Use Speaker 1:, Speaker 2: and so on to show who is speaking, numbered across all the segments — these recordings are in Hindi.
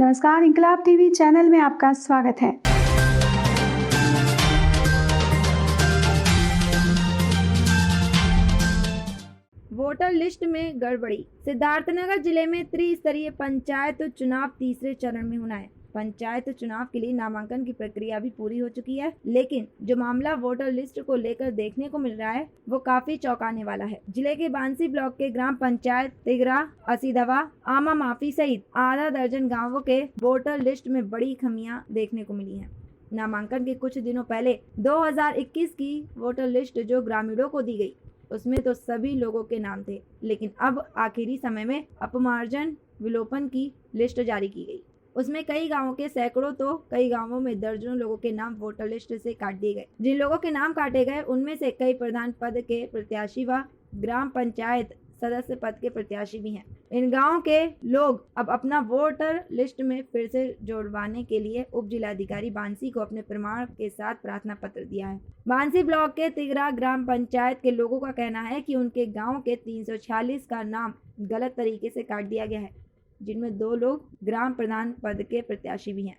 Speaker 1: नमस्कार, इंकलाब टीवी चैनल में आपका स्वागत है।
Speaker 2: वोटर लिस्ट में गड़बड़ी। सिद्धार्थनगर जिले में त्रिस्तरीय पंचायत चुनाव तीसरे चरण में होना है। पंचायत चुनाव के लिए नामांकन की प्रक्रिया भी पूरी हो चुकी है, लेकिन जो मामला वोटर लिस्ट को लेकर देखने को मिल रहा है वो काफी चौंकाने वाला है। जिले के बांसी ब्लॉक के ग्राम पंचायत तिगरा, असीधवा, आमा माफी सहित आधा दर्जन गाँवों के वोटर लिस्ट में बड़ी खामियां देखने को मिली है। नामांकन के कुछ दिनों पहले 2021 की वोटर लिस्ट जो ग्रामीणों को दी गई, उसमें तो सभी लोगों के नाम थे, लेकिन अब आखिरी समय में अपमार्जन विलोपन की लिस्ट जारी की गई। उसमें कई गांवों के सैकड़ों तो कई गांवों में दर्जनों लोगों के नाम वोटर लिस्ट से काट दिए गए। जिन लोगों के नाम काटे गए उनमें से कई प्रधान पद के प्रत्याशी व ग्राम पंचायत सदस्य पद के प्रत्याशी भी हैं। इन गांवों के लोग अब अपना वोटर लिस्ट में फिर से जोड़वाने के लिए उप जिलाधिकारी बांसी को अपने प्रमाण के साथ प्रार्थना पत्र दिया है। बांसी ब्लॉक के तिगरा ग्राम पंचायत के लोगों का कहना है कि उनके गांव के 346 का नाम गलत तरीके से काट दिया गया है, जिनमें 2 लोग ग्राम प्रधान पद के प्रत्याशी भी हैं।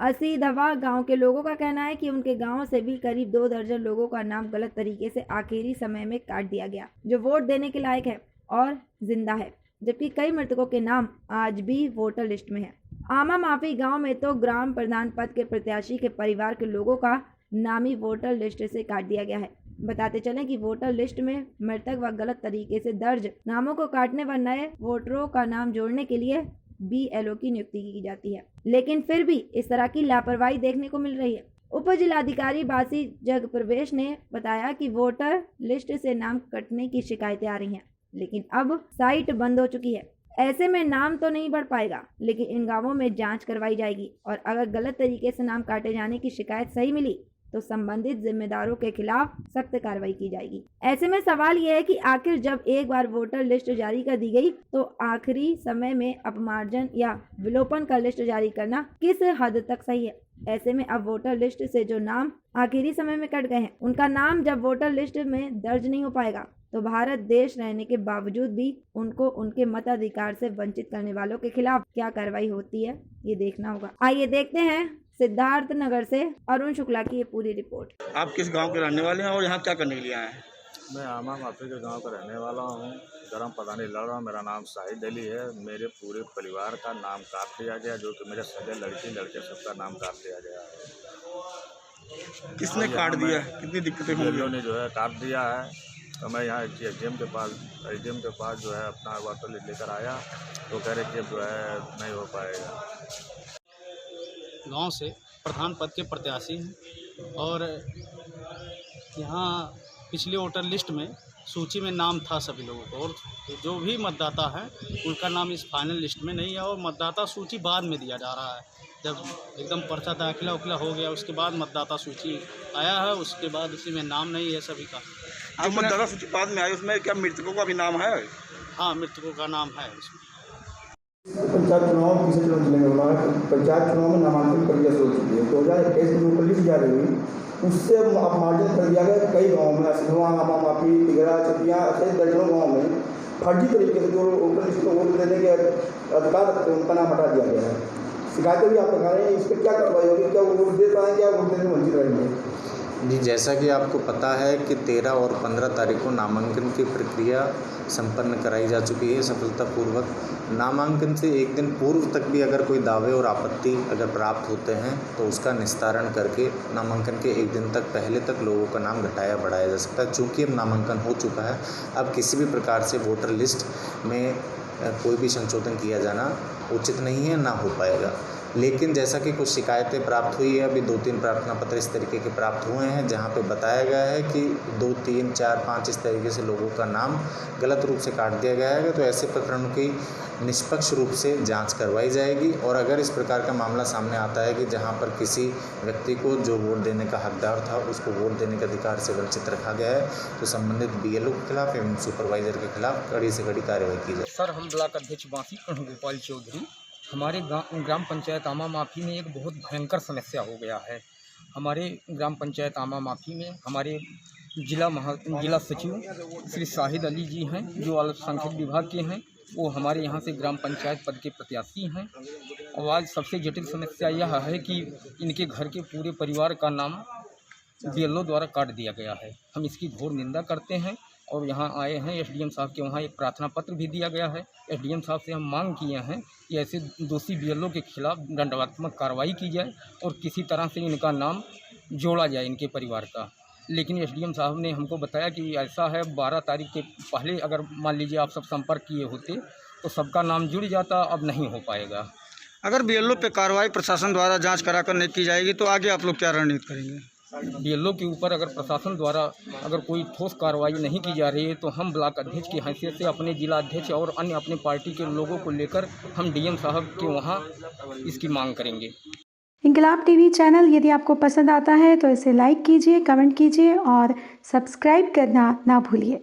Speaker 2: असीधवा गांव के लोगों का कहना है कि उनके गांव से भी करीब 2 दर्जन लोगों का नाम गलत तरीके से आखिरी समय में काट दिया गया, जो वोट देने के लायक है और जिंदा है, जबकि कई मृतकों के नाम आज भी वोटर लिस्ट में है। आमा माफी गांव में तो ग्राम प्रधान पद के प्रत्याशी के परिवार के लोगों का नाम ही वोटर लिस्ट से काट दिया गया है। बताते चलें कि वोटर लिस्ट में मृतक व गलत तरीके से दर्ज नामों को काटने व नए वोटरों का नाम जोड़ने के लिए BLO की नियुक्ति की जाती है, लेकिन फिर भी इस तरह की लापरवाही देखने को मिल रही है। उप जिलाधिकारी बासी जगप्रवेश ने बताया कि वोटर लिस्ट से नाम कटने की शिकायतें आ रही हैं, लेकिन अब साइट बंद हो चुकी है। ऐसे में नाम तो नहीं बढ़ पाएगा, लेकिन इन गांवों में जांच करवाई जाएगी और अगर गलत तरीके से नाम काटे जाने की शिकायत सही मिली तो संबंधित जिम्मेदारों के खिलाफ सख्त कार्रवाई की जाएगी। ऐसे में सवाल यह है कि आखिर जब एक बार वोटर लिस्ट जारी कर दी गई तो आखिरी समय में अपमार्जन या विलोपन का लिस्ट जारी करना किस हद तक सही है। ऐसे में अब वोटर लिस्ट से जो नाम आखिरी समय में कट गए हैं, उनका नाम जब वोटर लिस्ट में दर्ज नहीं हो पाएगा तो भारत देश रहने के बावजूद भी उनको उनके मताधिकार से वंचित करने वालों के खिलाफ क्या कार्रवाई होती है, ये देखना होगा। आइए देखते हैं सिद्धार्थनगर से अरुण शुक्ला की ये पूरी रिपोर्ट।
Speaker 3: आप किस गांव के रहने वाले हैं और यहाँ क्या करने के लिए आए हैं?
Speaker 4: मैं आमा माफी के गांव का रहने वाला हूँ। ग्राम प्रधानी लड़ रहा हूँ। मेरा नाम शाहिद अली है। मेरे पूरे परिवार का नाम काट दिया गया, जो कि मेरे सगे लड़की लड़के सबका नाम काट दिया गया है।
Speaker 3: किसने काट दिया? कितनी दिक्कतें हुई?
Speaker 4: लोगों ने जो है काट दिया है। तो मैं यहाँ SDM के पास जो है अपना वोटर लिस्ट लेकर आया, तो कह रहे कि जो है नहीं हो पाएगा।
Speaker 5: गांव से प्रधान पद के प्रत्याशी हैं और यहाँ पिछले वोटर लिस्ट में सूची में नाम था सभी लोगों को, और जो भी मतदाता हैं उनका नाम इस फाइनल लिस्ट में नहीं है और मतदाता सूची बाद में दिया जा रहा है। जब एकदम पर्चा दाखिला उखला हो गया उसके बाद मतदाता सूची आया है, उसके बाद उसी में नाम नहीं है सभी का।
Speaker 3: जो मतदाता सूची बाद में आई उसमें क्या मृतकों का भी नाम है?
Speaker 5: हाँ, मृतकों का नाम है उसमें।
Speaker 6: पंचायत चुनाव तीसरे चरण जिले में होना है। पंचायत चुनाव में नामांकन प्रक्रिया शुरू हो चुकी है। 2021 में वोटर लिस्ट जारी हुई, उससे अपमार्जन कर दिया गया। कई गाँव में असीधवा, आमा माफी, तिगरा, चटिया सहित दर्जनों गाँव में फर्जी तरीके से जो वोटर लिस्ट को वोट देने के अधिकार रखते हैं उनका नाम हटा दिया गया है। शिकायतें भी आप लगा रहे हैं, इस पर क्या कार्रवाई होगी? क्या वो वोट दे पाएंगे या वोट देने में वंचित रहेंगे?
Speaker 7: जी, जैसा कि आपको पता है कि 13 और 15 तारीख को नामांकन की प्रक्रिया संपन्न कराई जा चुकी है सफलतापूर्वक। नामांकन से एक दिन पूर्व तक भी अगर कोई दावे और आपत्ति अगर प्राप्त होते हैं तो उसका निस्तारण करके नामांकन के एक दिन तक पहले तक लोगों का नाम घटाया बढ़ाया जा सकता है। चूँकि अब नामांकन हो चुका है, अब किसी भी प्रकार से वोटर लिस्ट में कोई भी संशोधन किया जाना उचित नहीं है, ना हो पाएगा। लेकिन जैसा कि कुछ शिकायतें प्राप्त हुई है, अभी 2-3 प्रार्थना पत्र इस तरीके के प्राप्त हुए हैं जहां पे बताया गया है कि 2, 3, 4, 5 इस तरीके से लोगों का नाम गलत रूप से काट दिया गया है। तो ऐसे प्रकरणों की निष्पक्ष रूप से जांच करवाई जाएगी और अगर इस प्रकार का मामला सामने आता है कि जहां पर किसी व्यक्ति को जो वोट देने का हकदार था उसको वोट देने के अधिकार से वंचित रखा गया है, तो संबंधित BLO के खिलाफ एवं सुपरवाइजर के खिलाफ कड़ी से कड़ी कार्रवाई की जाए।
Speaker 8: सर, हम ब्लॉक अध्यक्ष बांसी गोपाल चौधरी, हमारे ग्राम पंचायत आमा माफी में एक बहुत भयंकर समस्या हो गया है। हमारे ग्राम पंचायत आमा माफी में हमारे जिला सचिव श्री शाहिद अली जी हैं, जो अल्पसंख्यक विभाग के हैं। वो हमारे यहाँ से ग्राम पंचायत पद के प्रत्याशी हैं और आज सबसे जटिल समस्या यह है कि इनके घर के पूरे परिवार का नाम बीएलओ द्वारा काट दिया गया है। हम इसकी घोर निंदा करते हैं और यहाँ आए हैं एसडीएम साहब के वहाँ एक प्रार्थना पत्र भी दिया गया है। एसडीएम साहब से हम मांग किए हैं कि ऐसे दोषी बीएलओ के खिलाफ दंडात्मक कार्रवाई की जाए और किसी तरह से इनका नाम जोड़ा जाए इनके परिवार का। लेकिन एसडीएम साहब ने हमको बताया कि ऐसा है 12 तारीख के पहले अगर मान लीजिए आप सब संपर्क किए होते तो सबका नाम जुड़ जाता, अब नहीं हो पाएगा।
Speaker 9: अगर बीएलओ पे कार्रवाई प्रशासन द्वारा जांच कराकर नहीं की जाएगी तो आगे आप लोग क्या रणनीति करेंगे?
Speaker 8: बीएलओ के ऊपर अगर प्रशासन द्वारा अगर कोई ठोस कार्रवाई नहीं की जा रही है तो हम ब्लॉक अध्यक्ष की हैसियत से अपने जिला अध्यक्ष और अन्य अपने पार्टी के लोगों को लेकर हम डीएम साहब के वहाँ इसकी मांग करेंगे।
Speaker 1: इंकलाब टीवी चैनल यदि आपको पसंद आता है तो इसे लाइक कीजिए, कमेंट कीजिए और सब्सक्राइब करना ना भूलिए।